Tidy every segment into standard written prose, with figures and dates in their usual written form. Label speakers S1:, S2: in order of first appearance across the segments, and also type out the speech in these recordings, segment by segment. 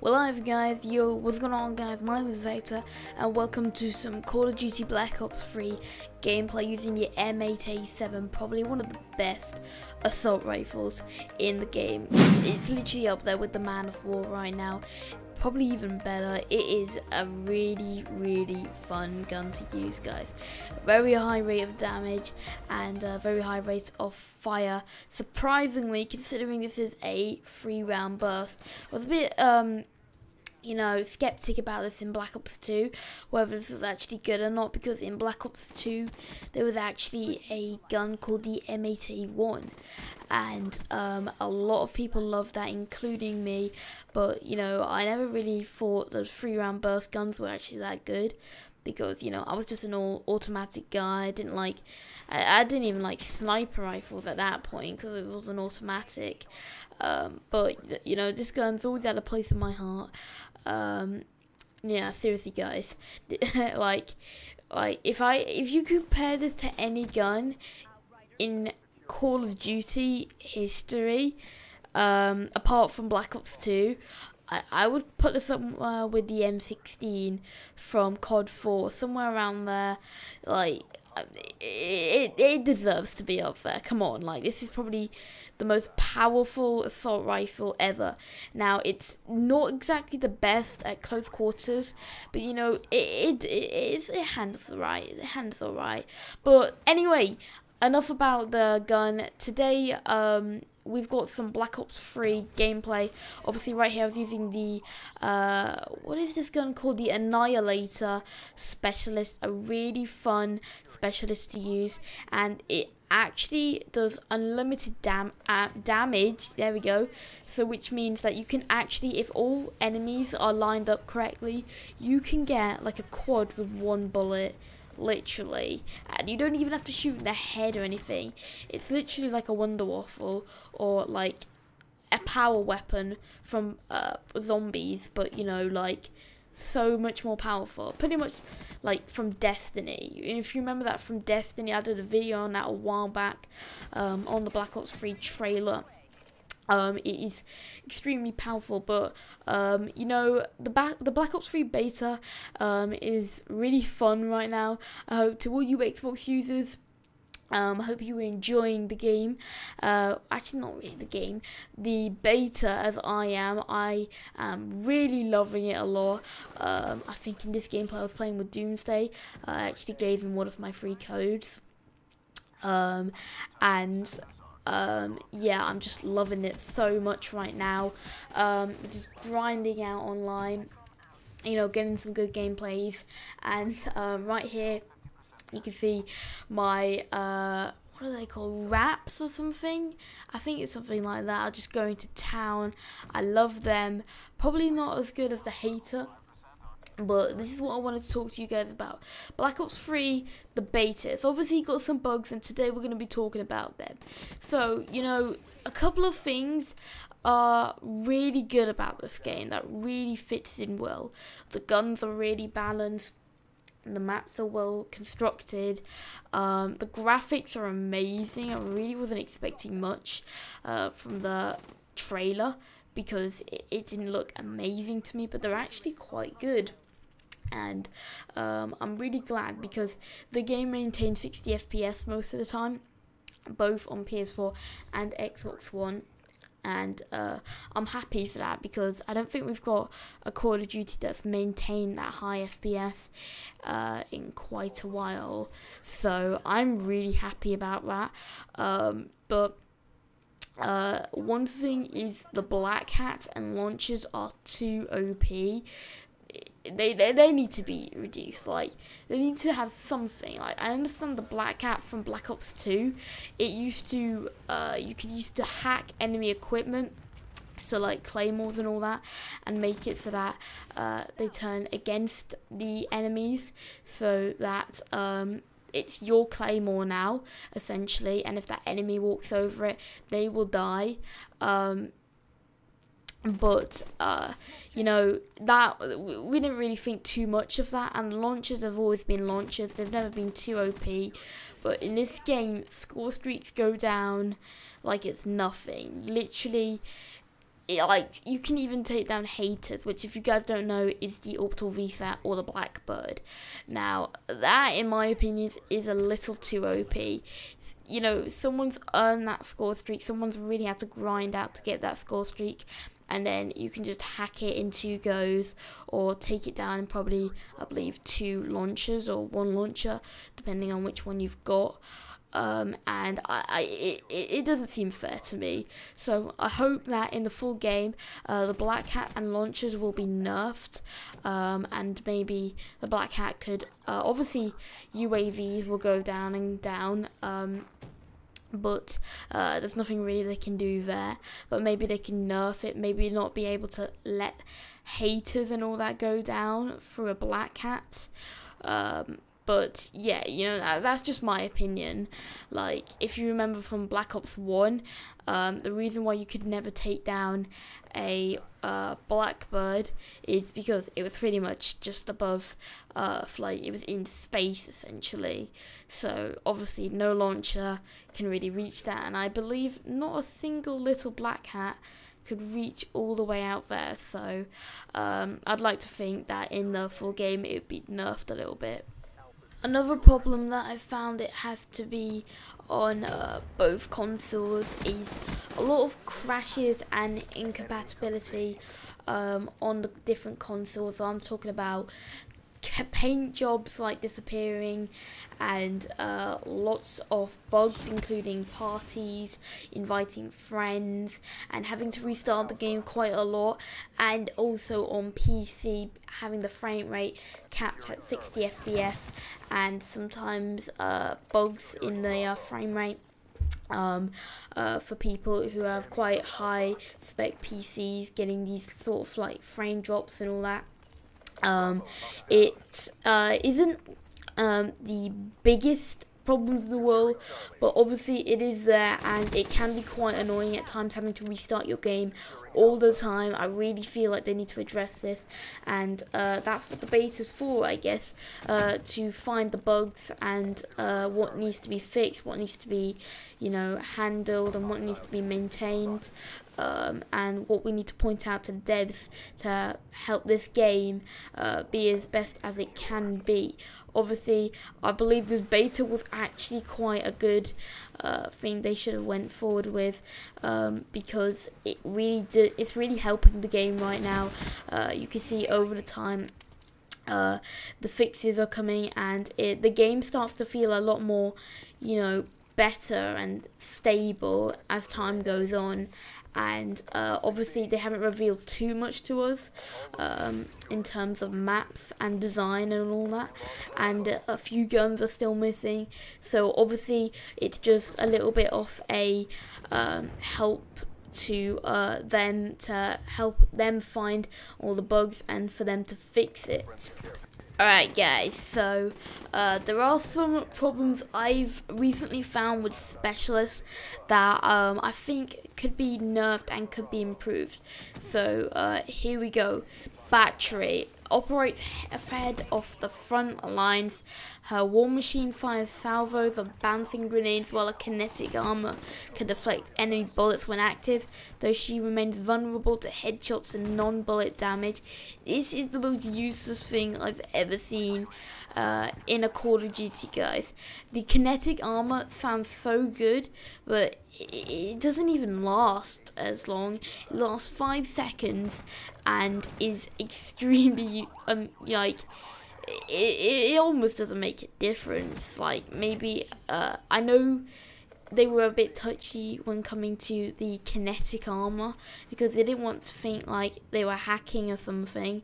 S1: Well, hi guys, yo, what's going on guys, my name is Vector and welcome to some Call of Duty Black Ops 3 gameplay using the M8A7, probably one of the best assault rifles in the game. It's literally up there with the Man of War right now, probably even better. It is a really fun gun to use, guys. Very high rate of damage and very high rate of fire, surprisingly, considering this is a 3-round burst. I was a bit you know, skeptic about this in Black Ops 2, whether this was actually good or not, because in Black Ops 2 there was actually a gun called the M8A1, and a lot of people loved that, including me, but you know, I never really thought those 3-round burst guns were actually that good, because you know, I was just an all automatic guy. I didn't even like sniper rifles at that point because it was an automatic. But you know, this gun's always had a place in my heart. Yeah, seriously guys, like if you compare this to any gun in Call of Duty history, apart from Black Ops 2, I would put this up with the M16 from COD 4, somewhere around there. Like, it deserves to be up there. Come on, like, this is probably the most powerful assault rifle ever. Now, it's not exactly the best at close quarters, but you know, it handles alright. It handles alright. But anyway, enough about the gun. Today, we've got some Black Ops 3 gameplay. Obviously, right here I was using the, what is this gun called? The Annihilator Specialist. A really fun specialist to use, and it actually does unlimited damage. There we go. So which means that you can actually, if all enemies are lined up correctly, you can get like a quad with one bullet. Literally, and you don't even have to shoot in the head or anything. It's literally like a Wonder Waffle or like a power weapon from zombies, but you know, like so much more powerful, pretty much like from Destiny. If you remember that from Destiny, I did a video on that a while back, on the Black Ops 3 trailer. It is extremely powerful, but you know, the Black Ops 3 beta is really fun right now. I hope to all you Xbox users, I hope you were enjoying the game. Actually, not really the game, the beta, as I am. I am really loving it a lot. I think in this gameplay I was playing with Doomsday. I actually gave him one of my free codes, yeah, I'm just loving it so much right now. Just grinding out online, you know, getting some good gameplays, and right here you can see my what are they called, wraps or something? I think it's something like that. I'm just going to town. I love them. Probably not as good as the hater, but this is what I wanted to talk to you guys about. Black Ops 3, the beta. It's obviously got some bugs, and today we're going to be talking about them. So, you know, a couple of things are really good about this game that really fits in well. The guns are really balanced. The maps are well constructed. The graphics are amazing. I really wasn't expecting much from the trailer, because it didn't look amazing to me, but they're actually quite good. And I'm really glad, because the game maintains 60 FPS most of the time, both on PS4 and Xbox One, and I'm happy for that, because I don't think we've got a Call of Duty that's maintained that high FPS in quite a while, so I'm really happy about that. But one thing is the Black Hat and launchers are too OP. They need to be reduced. Like, they need to have something. Like, I understand the Black Hat from Black Ops 2. It used to you could use to hack enemy equipment, so like claymores and all that, and make it so that they turn against the enemies, so that it's your claymore now, essentially, and if that enemy walks over it, they will die. But you know, that we didn't really think too much of that, and launchers have always been launchers. They've never been too OP, but in this game, score streaks go down like it's nothing. Literally, like, you can even take down haters, which, if you guys don't know, is the orbital VSAT or the Blackbird. Now, that, in my opinion, is a little too OP. You know, someone's earned that score streak, someone's really had to grind out to get that score streak, and then you can just hack it in 2 goes, or take it down in probably, I believe, 2 launchers, or 1 launcher, depending on which one you've got. And it doesn't seem fair to me. So I hope that in the full game, the Black Hat and launchers will be nerfed, and maybe the Black Hat could, obviously UAVs will go down and down, but there's nothing really they can do there. But maybe they can nerf it, maybe not be able to let haters and all that go down through a Black Hat. But yeah, you know, that's just my opinion. Like, if you remember from Black Ops 1, the reason why you could never take down a Blackbird is because it was pretty much just above Earth, like it was in space essentially. So obviously no launcher can really reach that, and I believe not a single little Black Hat could reach all the way out there. So I'd like to think that in the full game it would be nerfed a little bit. Another problem that I found it has to be on both consoles is a lot of crashes and incompatibility on the different consoles. So I'm talking about paint jobs like disappearing, and lots of bugs, including parties, inviting friends, and having to restart the game quite a lot. And also on PC, having the frame rate capped at 60 FPS, and sometimes bugs in the frame rate for people who have quite high spec PCs, getting these sort of like frame drops and all that. It isn't the biggest problem of the world, but obviously it is there, and it can be quite annoying at times having to restart your game all the time. I really feel like they need to address this, and that's what the beta's for, I guess, to find the bugs and what needs to be fixed, what needs to be, you know, handled, and what needs to be maintained, and what we need to point out to the devs to help this game be as best as it can be. Obviously, I believe this beta was actually quite a good thing they should have went forward with, because it's really helping the game right now. You can see over the time the fixes are coming, and the game starts to feel a lot more, you know, better and stable as time goes on. And obviously they haven't revealed too much to us in terms of maps and design and all that, and a few guns are still missing, so obviously it's just a little bit of a help to them, to help them find all the bugs and for them to fix it. Alright guys, so there are some problems I've recently found with specialists that I think could be nerfed and could be improved. So here we go. Battery operates ahead of the front lines. Her war machine fires salvos of bouncing grenades, while a kinetic armor can deflect enemy bullets when active, though she remains vulnerable to headshots and non-bullet damage. This is the most useless thing I've ever seen in a Call of Duty, guys. The kinetic armor sounds so good, but it doesn't even last as long. It lasts 5 seconds and is extremely like, it almost doesn't make a difference. Like, maybe I know they were a bit touchy when coming to the kinetic armor, because they didn't want to think like they were hacking or something,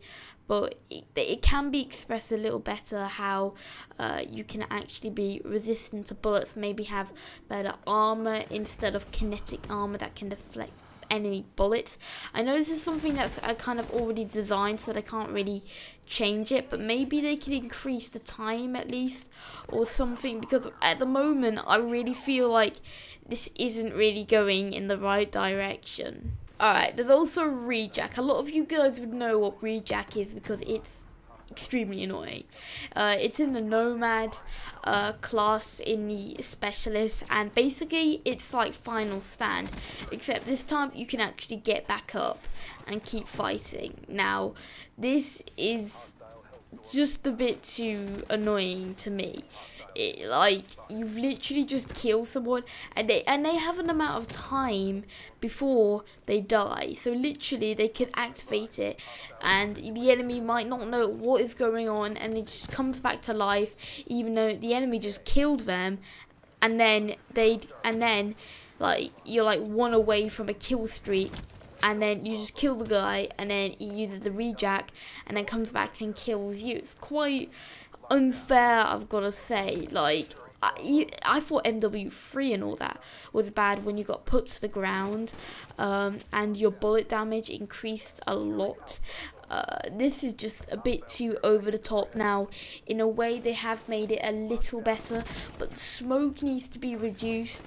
S1: but it can be expressed a little better how you can actually be resistant to bullets, maybe have better armor instead of kinetic armor that can deflect enemy bullets. I know this is something that's kind of already designed, so they can't really change it, but maybe they could increase the time at least or something, because at the moment I really feel like this isn't really going in the right direction. Alright, there's also rejack. A lot of you guys would know what rejack is, because it's extremely annoying. It's in the Nomad class in the Specialist, and basically it's like Final Stand, except this time you can actually get back up and keep fighting. Now, this is just a bit too annoying to me. Like, you've literally just killed someone, and they have an amount of time before they die, so literally they could activate it and the enemy might not know what is going on, and it just comes back to life even though the enemy just killed them, and then like you're like one away from a kill streak, and then you just kill the guy, and then he uses the rejack and then comes back and kills you. It's quite unfair, I've got to say. Like, I thought MW3 and all that was bad when you got put to the ground, and your bullet damage increased a lot. This is just a bit too over the top. Now, in a way, they have made it a little better, but smoke needs to be reduced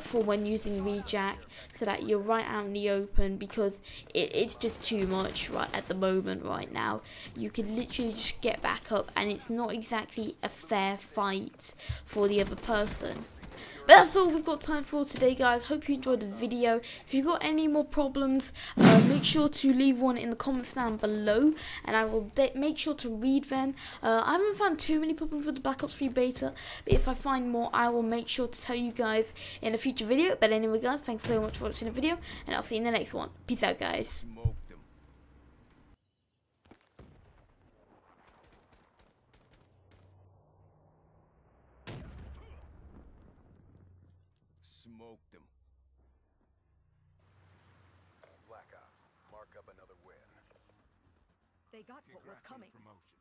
S1: for when using rejack, so that you're right out in the open, because it's just too much right at the moment. Right now, you can literally just get back up, and it's not exactly a fair fight for the other person. But that's all we've got time for today, guys. Hope you enjoyed the video. If you've got any more problems, make sure to leave one in the comments down below, and I will make sure to read them. I haven't found too many problems with the Black Ops 3 beta, but if I find more, I will make sure to tell you guys in a future video. But anyway, guys, thanks so much for watching the video, and I'll see you in the next one. Peace out, guys.
S2: Smoked them. Black Ops, mark up another win.
S3: They got what was coming.
S2: Promotion.